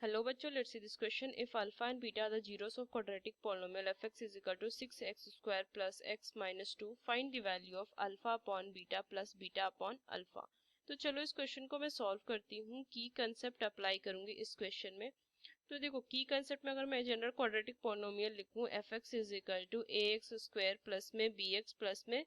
Hello बच्चों, let's see this question. If alpha and beta are the zeros of quadratic polynomial fx is equal to 6x square plus x minus 2, find the value of alpha upon beta plus beta upon alpha. तो चलो इस question को मैं solve करती हूँ. की concept apply करूंगी इस क्वेश्चन में. तो देखो की कंसेप्ट में अगर मैं जनरल क्वाड्रेटिक पोलिनोमियल लिखूं F X is equal to A X square plus में बी एक्स प्लस में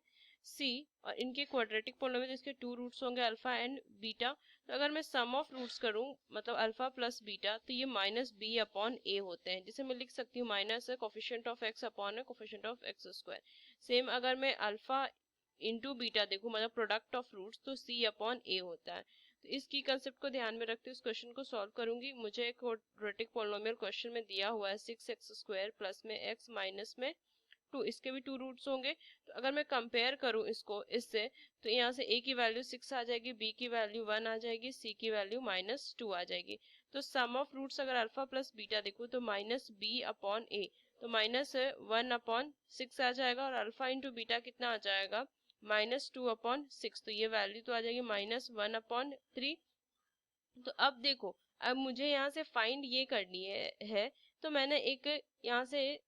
सी, और इनके क्वाड्रेटिक पोलिनोमियल इसके टू रूट्स होंगे अल्फा एंड बीटा. तो अगर मैं सम ऑफ रूट्स करूं मतलब अल्फा प्लस बीटा, तो ये माइनस बी अपॉन ए होते हैं, जिसे मैं लिख सकती हूँ माइनस है कोफिशिएंट ऑफ एक्स अपॉन है coefficient of x square. Same अगर मैं अल्फा इंटू बीटा देखूं मतलब प्रोडक्ट ऑफ रूट्स, तो सी अपॉन ए होता है. तो इस की कंसेप्ट को ध्यान में रखते हुए इस क्वेश्चन को सॉल्व करूंगी. मुझे एक क्वाड्रेटिक पोलिनोमियल क्वेश्चन में दिया हुआ है 6x स्क्वायर प्लस में x माइनस में 2, इसके भी टू रूट्स होंगे. तो अगर मैं कंपेयर करूं इसको इससे, तो यहाँ से a की वैल्यू 6 आ जाएगी, b की वैल्यू 1 आ जाएगी, c की वैल्यू -2 आ जाएगी. तो सम ऑफ रूट्स अगर अल्फा प्लस बीटा देखूं तो माइनस बी अपॉन ए, तो माइनस 1 अपॉन 6 आ जाएगा, और अल्फा इंटू बीटा कितना आ जाएगा -2 अपॉन 6. तो ये वैल्यू तो आ जाएगी -1 अपॉन 3. तो अब देखो, अब मुझे यहाँ से फाइंड ये करनी है. तो मैंने एक यहाँ से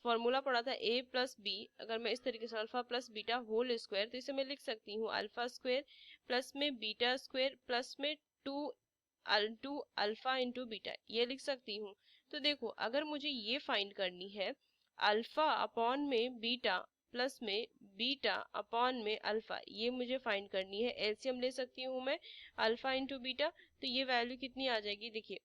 फॉर्मूला पढ़ा था a प्लस बी. अगर मैं इस तरीके से alpha plus beta whole square, तो इसे मैं लिख सकती हूँ अल्फा स्क्वायर प्लस में बीटा स्क्वायर प्लस में 2 अल्फा इंटू बीटा, ये लिख सकती हूँ. तो देखो अगर मुझे ये फाइंड करनी है अल्फा अपॉन में बीटा प्लस में बीटा अपॉन में अल्फा, ये मुझे फाइंड करनी है. एलसीएम ले सकती हूँ मैं अल्फा इंटू बीटा. तो ये वैल्यू कितनी आ जाएगी, देखिए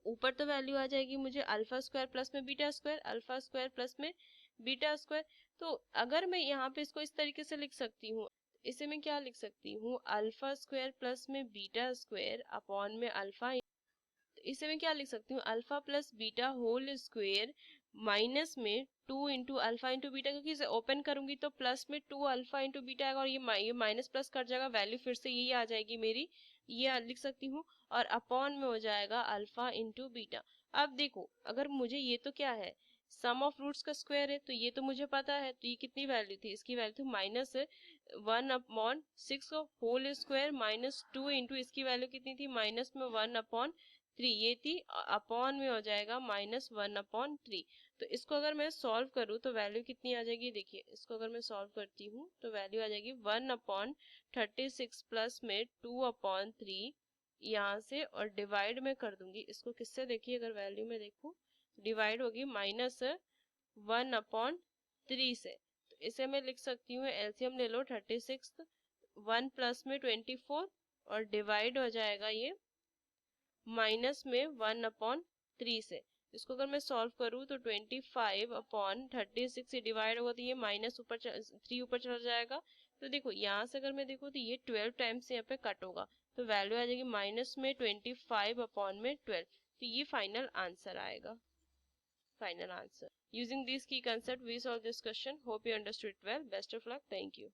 ऊपर तो वैल्यू आ जाएगी मुझे अल्फा स्क्वायर प्लस में beta square, alpha square plus में बीटा स्क्वायर. तो अगर मैं यहाँ पे इसको इस तरीके से लिख सकती हूँ, इसे मैं क्या लिख सकती हूँ अल्फा स्क्वायर प्लस में बीटा स्क्वायर अपॉन में अल्फा. तो इसे मैं क्या लिख सकती हूँ alpha plus beta whole square minus में 2 इंटू अल्फा इंटू बीटा, क्योंकि इसे ओपन करूंगी तो प्लस में 2 अल्फा इंटू बीटा आएगा, और ये माइनस प्लस कट जाएगा, वैल्यू फिर से यही आ जाएगी मेरी, ये लिख सकती हूँ. और अपॉन में हो जाएगा अल्फा इंटू बीटा. अब देखो अगर मुझे ये तो क्या है सम ऑफ रूट्स का स्क्वायर है, तो ये तो मुझे पता है. तो ये कितनी वैल्यू थी, इसकी वैल्यू थी -1 upon 6 whole square minus 2 into इसकी वैल्यू कितनी थी माइनस में 1 अपॉन 3, ये थी, अपॉन में हो जाएगा -1 अपॉन 3. तो इसको अगर मैं सॉल्व करूँ तो वैल्यू कितनी आ जाएगी, देखिए इसको अगर मैं सॉल्व करती हूँ तो वैल्यू आ जाएगी 1 अपॉन 36 प्लस में 2 अपॉन 3 यहाँ से, और डिवाइड में कर दूंगी इसको किससे, देखिए अगर वैल्यू में देखूँ डिवाइड होगी -1 अपॉन 3 से. तो इसे मैं लिख सकती हूँ एलसीएम ले लो 36, 1 प्लस में 24, और डिवाइड हो जाएगा ये माइनस में 1 अपॉन 3 से. इसको अगर मैं सॉल्व करूँ तो 25 अपॉन 36 से डिवाइड होगा, तो ये माइनस ऊपर 3 ऊपर चला जाएगा. तो देखो यहाँ से अगर मैं देखूँ तो ये 12 टाइम्स यहाँ पे कट होगा, तो वैल्यू आ जाएगी माइनस में 25 अपॉन में 12. तो ये फाइनल आंसर आएगा, final answer. Using these key concepts we solve this question. Hope you understood it well. Best of luck. Thank you.